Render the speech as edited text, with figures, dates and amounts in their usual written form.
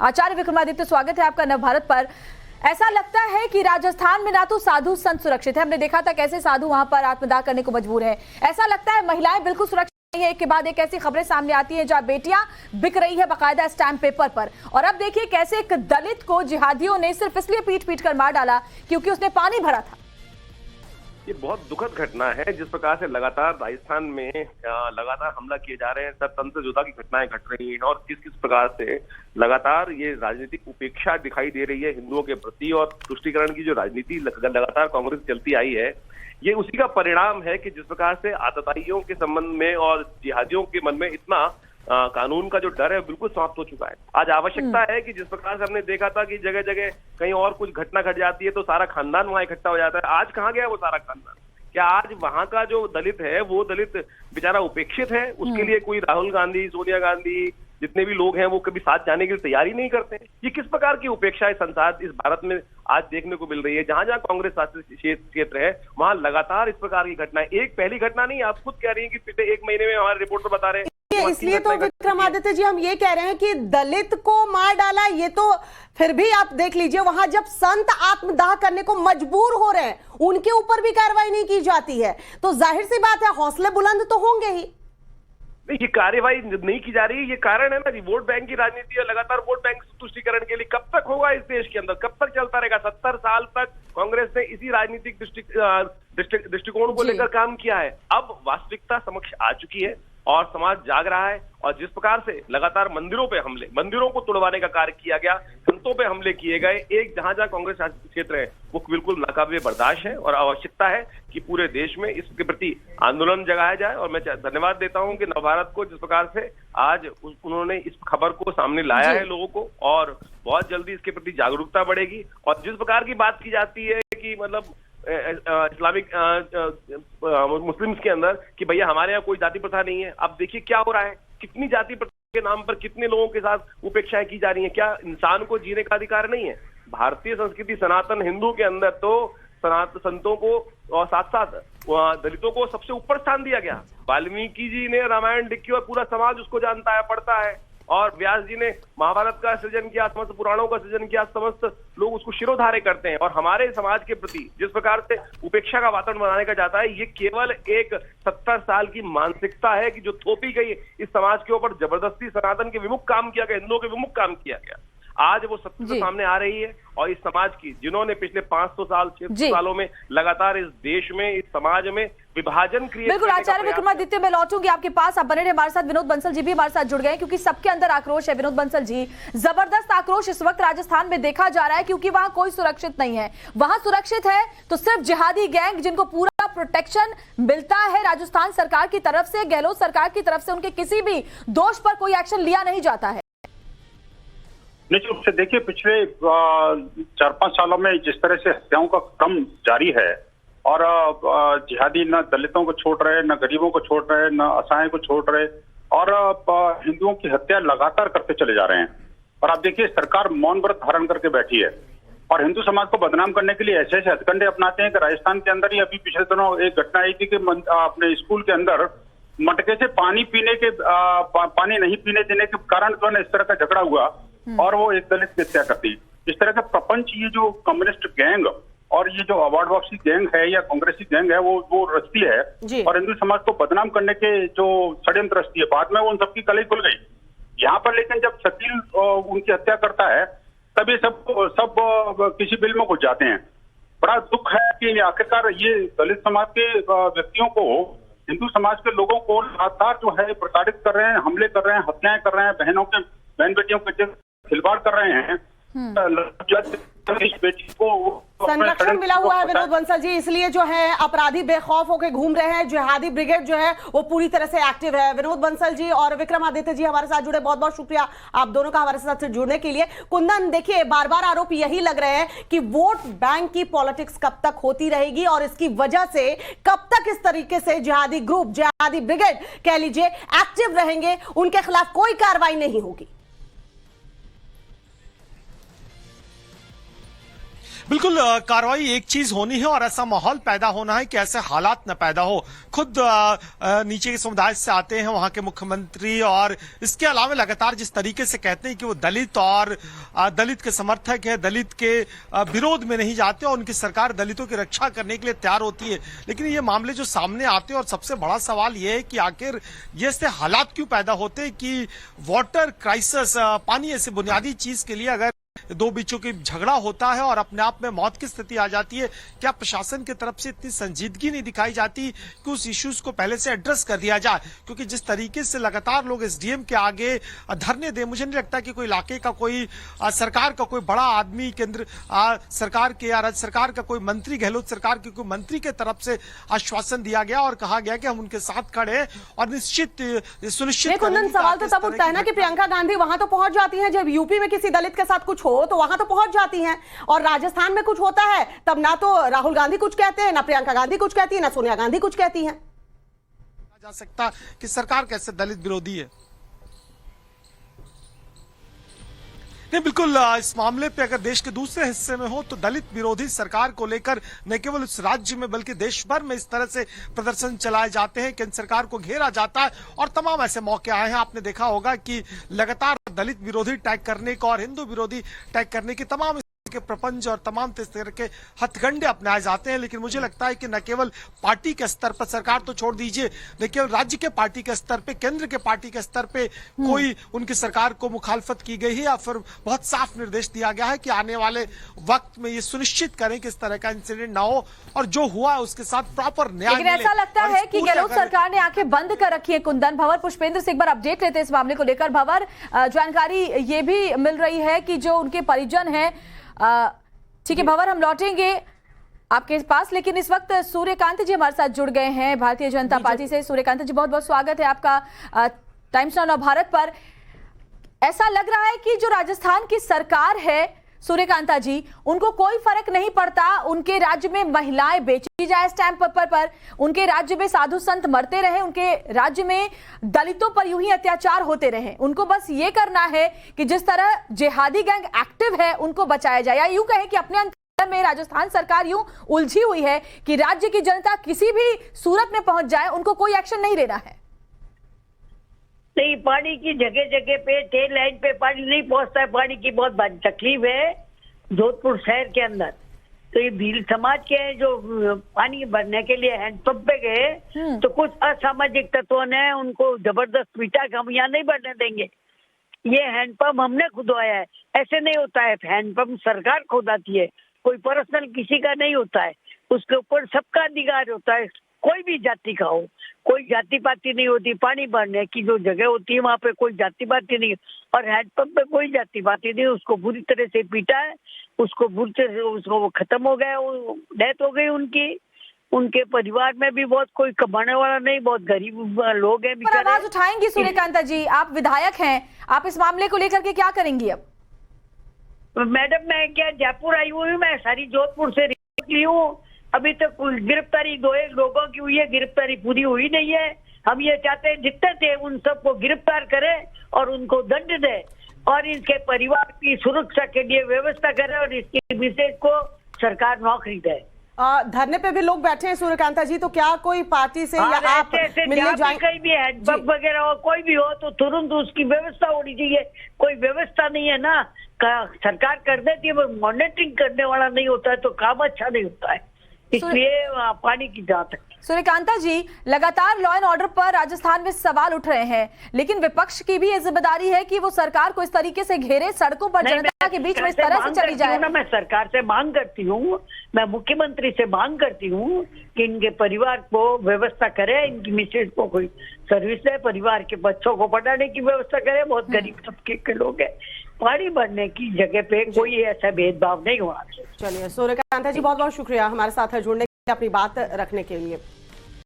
आचार्य विक्रमादित्य, स्वागत है आपका नवभारत पर। ऐसा लगता है कि राजस्थान में ना तो साधु संत सुरक्षित है, हमने देखा था कैसे साधु वहां पर आत्मदाह करने को मजबूर है। ऐसा लगता है महिलाएं बिल्कुल सुरक्षित नहीं है। एक के बाद एक ऐसी खबरें सामने आती हैं जहां बेटियां बिक रही है बाकायदा स्टैंप पेपर पर। और अब देखिए कैसे एक दलित को जिहादियों ने सिर्फ इसलिए पीट पीट कर मार डाला क्योंकि उसने पानी भरा था। ये बहुत दुखद घटना है। जिस प्रकार से लगातार राजस्थान में लगातार हमला किए जा रहे हैं, तंत्र जुदा की घटनाएं घट रही हैं और किस किस प्रकार से लगातार ये राजनीतिक उपेक्षा दिखाई दे रही है हिंदुओं के प्रति, और तुष्टीकरण की जो राजनीति लगातार कांग्रेस चलती आई है, ये उसी का परिणाम है कि जिस प्रकार से आतताइयों के संबंध में और जिहादियों के मन में इतना कानून का जो डर है बिल्कुल समाप्त हो चुका है। आज आवश्यकता है कि जिस प्रकार से हमने देखा था कि जगह जगह कहीं और कुछ घटना घट जाती है तो सारा खानदान वहां इकट्ठा हो जाता है। आज कहाँ गया वो सारा खानदान? क्या आज वहां का जो दलित है वो दलित बेचारा उपेक्षित है? उसके लिए कोई राहुल गांधी, सोनिया गांधी, जितने भी लोग हैं वो कभी साथ जाने के लिए तैयारी नहीं करते। ये किस प्रकार की उपेक्षा संसार इस भारत में आज देखने को मिल रही है? जहां जहां कांग्रेस शासित क्षेत्र है वहां लगातार इस प्रकार की घटनाएं, एक पहली घटना नहीं, आप खुद कह रही है कि पिछले एक महीने में हमारे रिपोर्टर बता रहे हैं। इसलिए तो विक्रमादित्य जी हम ये कह रहे हैं कि दलित को मार डाला, ये तो फिर भी आप देख लीजिए वहां जब संत आत्मदाह करने को मजबूर हो रहे हैं उनके ऊपर भी कार्रवाई नहीं की जाती है, तो जाहिर सी बात है हौसले बुलंद तो होंगे ही। नहीं, ये कार्यवाही नहीं की जा रही है, ये कारण है ना जी, वोट बैंक की राजनीति है। लगातार वोट बैंक तुष्टीकरण के लिए कब तक होगा इस देश के अंदर? कब तक चलता रहेगा? 70 साल तक कांग्रेस ने इसी राजनीतिक दृष्टिकोण को लेकर काम किया है। अब वास्तविकता समक्ष आ चुकी है और समाज जाग रहा है। और जिस प्रकार से लगातार मंदिरों पे हमले, मंदिरों को तोड़वाने का कार्य किया गया, संतों पे हमले किए गए, एक जहां जहां कांग्रेस शासित क्षेत्र है वो बिल्कुल नाकाबिले बर्दाश्त है और आवश्यकता है कि पूरे देश में इसके प्रति आंदोलन जगाया जाए। और मैं धन्यवाद देता हूं कि नवभारत को जिस प्रकार से आज उन्होंने इस खबर को सामने लाया है लोगों को, और बहुत जल्दी इसके प्रति जागरूकता बढ़ेगी। और जिस प्रकार की बात की जाती है कि मतलब इस्लामिक मुस्लिम्स के अंदर कि भैया हमारे यहाँ कोई जाति प्रथा नहीं है, अब देखिए क्या हो रहा है, कितनी जाति प्रथा के नाम पर कितने लोगों के साथ उपेक्षाएं की जा रही हैं। क्या इंसान को जीने का अधिकार नहीं है? भारतीय संस्कृति सनातन हिंदू के अंदर तो संतों को और साथ साथ दलितों को सबसे ऊपर स्थान दिया गया। वाल्मीकि जी ने रामायण लिखी और पूरा समाज उसको जानता है, पढ़ता है, और व्यास जी ने महाभारत का सृजन किया, समस्त पुराणों का सृजन किया, समस्त लोग उसको शिरोधार्य करते हैं। और हमारे समाज के प्रति जिस प्रकार से उपेक्षा का वातावरण बनाने का जाता है, ये केवल एक 70 साल की मानसिकता है कि जो थोपी गई इस समाज के ऊपर, जबरदस्ती सनातन के विमुख काम किया गया, हिंदुओं के विमुख काम किया गया। आज वो सत्य सामने आ रही है और इस समाज की, जिन्होंने पिछले 500 साल 600 सालों में लगातार इस देश में, इस समाज में विभाजन क्रिएट। बिल्कुल आचार्य विक्रमादित्य, मैं लौटूंगी आपके पास, आप बने रहे हमारे साथ। विनोद बंसल जी भी हमारे साथ जुड़ गए क्योंकि सबके अंदर आक्रोश है। विनोद बंसल जी, जबरदस्त आक्रोश इस वक्त राजस्थान में देखा जा रहा है क्योंकि वहां कोई सुरक्षित नहीं है। वहां सुरक्षित है तो सिर्फ जिहादी गैंग, जिनको पूरा प्रोटेक्शन मिलता है राजस्थान सरकार की तरफ से, गहलोत सरकार की तरफ से, उनके किसी भी दोष पर कोई एक्शन लिया नहीं जाता है। निश्चित रूप से देखिए, पिछले 4-5 सालों में जिस तरह से हत्याओं का क्रम जारी है और जिहादी न दलितों को छोड़ रहे, न गरीबों को छोड़ रहे, न असहाय को छोड़ रहे, और हिंदुओं की हत्या लगातार करते चले जा रहे हैं। और आप देखिए सरकार मौन व्रत धारण करके बैठी है और हिंदू समाज को बदनाम करने के लिए ऐसे ऐसे हथकंडे अपनाते हैं कि राजस्थान के अंदर ही अभी पिछले दिनों एक घटना आई थी कि अपने स्कूल के अंदर मटके से पानी नहीं पीने देने के कारण जो है इस तरह का झगड़ा हुआ और वो एक दलित की हत्या कर दी। इस तरह का प्रपंच ये जो कम्युनिस्ट गैंग और ये जो अवार्ड वापसी गैंग है या कांग्रेसी गैंग है वो रचती है और हिंदू समाज को बदनाम करने के जो षड्यंत्र रचती है, बाद में वो उन सबकी कलई खुल गई। यहाँ पर लेकिन जब शकील उनकी हत्या करता है तब ये सब किसी बिल में घुस जाते हैं। बड़ा दुख है कि आखिरकार ये दलित समाज के व्यक्तियों को, हिंदू समाज के लोगों को लगातार जो है प्रताड़ित कर रहे हैं, हमले कर रहे हैं, हत्याएं कर रहे हैं, बहन बेटियों के खिलवाड़ कर रहे हैं। संरक्षण मिला हुआ है विनोद बंसल जी, इसलिए जो है अपराधी बेखौफ होकर घूम रहे हैं। जिहादी ब्रिगेड जो है वो पूरी तरह से एक्टिव है। विनोद बंसल जी और विक्रमादित्य जी हमारे साथ जुड़े, बहुत बहुत शुक्रिया आप दोनों का हमारे साथ जुड़ने के लिए। कुंदन, देखिए बार बार आरोप यही लग रहे हैं कि वोट बैंक की पॉलिटिक्स कब तक होती रहेगी और इसकी वजह से कब तक इस तरीके से जिहादी ग्रुप, जिहादी ब्रिगेड कह लीजिए, एक्टिव रहेंगे, उनके खिलाफ कोई कार्रवाई नहीं होगी। बिल्कुल कार्रवाई एक चीज होनी है और ऐसा माहौल पैदा होना है कि ऐसे हालात न पैदा हो। खुद नीचे के समुदाय से आते हैं वहां के मुख्यमंत्री, और इसके अलावा लगातार जिस तरीके से कहते हैं कि वो दलित और दलित के समर्थक है, दलित के विरोध में नहीं जाते और उनकी सरकार दलितों की रक्षा करने के लिए तैयार होती है। लेकिन ये मामले जो सामने आते हैं, और सबसे बड़ा सवाल ये है कि आखिर ये ऐसे हालात क्यों पैदा होते हैं कि वाटर क्राइसिस, पानी ऐसी बुनियादी चीज के लिए अगर दो बीचों की झगड़ा होता है और अपने आप में मौत की स्थिति आ जाती है, क्या प्रशासन की तरफ से इतनी संजीदगी नहीं दिखाई जाती कि उस इश्यूज को पहले से एड्रेस कर दिया जाए? क्योंकि जिस तरीके से लगातार लोग एसडीएम के आगे धरने दे, मुझे नहीं लगता कि कोई इलाके का कोई सरकार का कोई बड़ा आदमी, केंद्र सरकार के या राज्य सरकार का कोई मंत्री, गहलोत सरकार के कोई मंत्री के तरफ से आश्वासन दिया गया और कहा गया कि हम उनके साथ खड़े हैं और निश्चित सुनिश्चित कुंदन, सवाल तो तब उठता है ना कि प्रियंका गांधी वहां तो पहुंच जाती हैं जब यूपी में किसी दलित के साथ कुछ हो तो वहां तो पहुंच जाती हैं, और राजस्थान में कुछ होता है तब ना तो राहुल गांधी कुछ कहते हैं, ना प्रियंका गांधी कुछ कहती है, ना सोनिया गांधी कुछ कहती हैं। जा सकता कि सरकार कैसे दलित विरोधी है। नहीं, बिल्कुल इस मामले पे अगर देश के दूसरे हिस्से में हो तो दलित विरोधी सरकार को लेकर न केवल उस राज्य में बल्कि देश भर में इस तरह से प्रदर्शन चलाए जाते हैं, केंद्र सरकार को घेरा जाता है और तमाम ऐसे मौके आए हैं। आपने देखा होगा कि लगातार दलित विरोधी टैग करने का और हिंदू विरोधी टैग करने की तमाम के प्रपंच और तमाम तरह के हथकंडे अपनाए जाते हैं। लेकिन मुझे लगता है कि न केवल पार्टी के स्तर पर, सरकार तो छोड़ दीजिए, न केवल राज्य के पार्टी के स्तर पे, केंद्र के पार्टी के स्तर पे कोई उनकी सरकार को मुखालफत की गई है या फिर बहुत साफ निर्देश दिया गया है कि आने वाले वक्त में ये सुनिश्चित करें कि इस तरह का इंसिडेंट ना हो और जो हुआ है उसके साथ प्रॉपर न्याय लेकिन ऐसा लगता है कि गहलोत सरकार ने आंखें बंद कर रखी है। कुंदन, भंवर पुष्पेंद्र से एक बार अपडेट लेते हैं इस मामले को लेकर। भंवर, जानकारी ये भी मिल रही है कि जो उनके परिजन हैं, ठीक है भंवर, हम लौटेंगे आपके पास, लेकिन इस वक्त सूर्यकांत जी हमारे साथ जुड़ गए हैं भारतीय जनता पार्टी से। सूर्यकांत जी, बहुत बहुत स्वागत है आपका टाइम्स नाउ भारत पर। ऐसा लग रहा है कि जो राजस्थान की सरकार है सूर्यकांता जी, उनको कोई फर्क नहीं पड़ता उनके राज्य में महिलाएं बेची जाए स्टैंप पेपर पर, उनके राज्य में साधु संत मरते रहे, उनके राज्य में दलितों पर यूं ही अत्याचार होते रहे। उनको बस ये करना है कि जिस तरह जिहादी गैंग एक्टिव है उनको बचाया जाए, या यूं कहे कि अपने अंतर में राजस्थान सरकार यूं उलझी हुई है कि राज्य की जनता किसी भी सूरत में पहुंच जाए, उनको कोई एक्शन नहीं लेना है। नहीं, पानी की जगह जगह पे टेल लाइन पे पानी नहीं पहुंचता है। पानी की बहुत बड़ी तकलीफ है जोधपुर शहर के अंदर। तो ये भील समाज के जो पानी भरने के लिए हैंडपंप पे गए तो कुछ असामाजिक तत्वों ने उनको जबरदस्त पीटा कि हम यहाँ नहीं भरने देंगे। ये हैंडपंप हमने खुदवाया है। ऐसे नहीं होता है, हैंडपंप सरकार खुदाती है, कोई पर्सनल किसी का नहीं होता है। उसके ऊपर सबका अधिकार होता है, कोई भी जाति का हो, कोई जाति पाति नहीं होती। पानी भरने की जो जगह होती है वहां पे कोई जाति पाति नहीं, और हैंडपंप पे कोई जाति पाति नहीं। उसको बुरी तरह से पीटा है, उसको बुरी तरह से उसको वो खत्म हो गया, वो डेथ हो गई उनकी। उनके परिवार में भी बहुत कोई कमाने वाला नहीं, बहुत गरीब लोग हैं बेचारे। आवाज उठाएंगी सूर्यकांता जी, आप विधायक हैं, आप इस मामले को लेकर के क्या करेंगी अब? मैडम, मैं क्या जयपुर आई हुई हूँ, मैं सारी जोधपुर से रिपोर्ट ली हूँ। अभी तक गिरफ्तारी 2-1 लोगों की हुई है, गिरफ्तारी पूरी हुई नहीं है। हम ये चाहते हैं जितने थे उन सबको गिरफ्तार करें और उनको दंड दे और इनके परिवार की सुरक्षा के लिए व्यवस्था करें और इसकी विशेष को सरकार नौकरी दे। धरने पे भी लोग बैठे हैं सूर्यकांता जी, तो क्या कोई पार्टी से या आप मिलने जाएं? कहीं भी हैंडपंप वगैरह हो, कोई भी हो तो तुरंत उसकी व्यवस्था होनी चाहिए। कोई व्यवस्था नहीं है ना, सरकार कर देती है, वो मॉनिटरिंग करने वाला नहीं होता है तो काम अच्छा नहीं होता है। इसलिए पानी की जांच। सूर्यकांता जी, लगातार लॉ एंड ऑर्डर पर राजस्थान में सवाल उठ रहे हैं, लेकिन विपक्ष की भी ये जिम्मेदारी है कि वो सरकार को इस तरीके से घेरे, सड़कों पर जनता के बीच में इस तरह से चली जाए। मैं सरकार से मांग करती हूँ, मैं मुख्यमंत्री से मांग करती हूँ कि इनके परिवार को व्यवस्था करे, इनकी मिसेज को कोई सर्विस दे, परिवार के बच्चों को पढ़ाने की व्यवस्था करे। बहुत गरीब तबके के लोग हैं, पानी भरने की जगह पे कोई ऐसा भेदभाव नहीं हुआ। चलिए सूर्यकांता जी, बहुत बहुत शुक्रिया हमारे साथ जुड़ने के लिए, अपनी बात रखने के लिए।